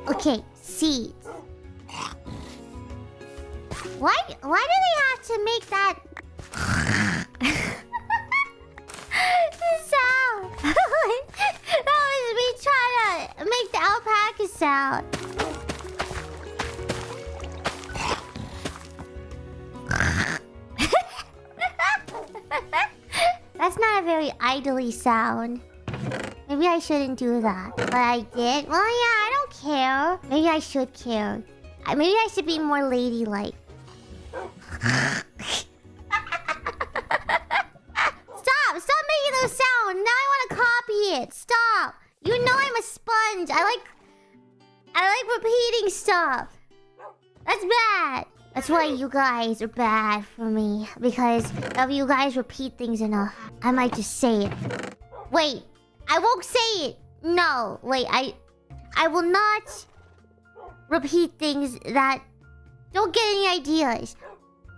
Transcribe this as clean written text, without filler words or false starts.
Okay, seeds. Why do they have to make that sound? That was me trying to make the alpaca sound. That's not a very idly sound. Maybe I shouldn't do that. But I did. Well, yeah, I don't care. Maybe I should care. Maybe I should be more ladylike. Stop making those sounds. Now I want to copy it. Stop. You know I'm a sponge. I like repeating stuff. That's bad. That's why you guys are bad for me. Because if you guys repeat things enough, I might just say it. Wait, I won't say it. No, wait, I will not repeat things that don't get any ideas.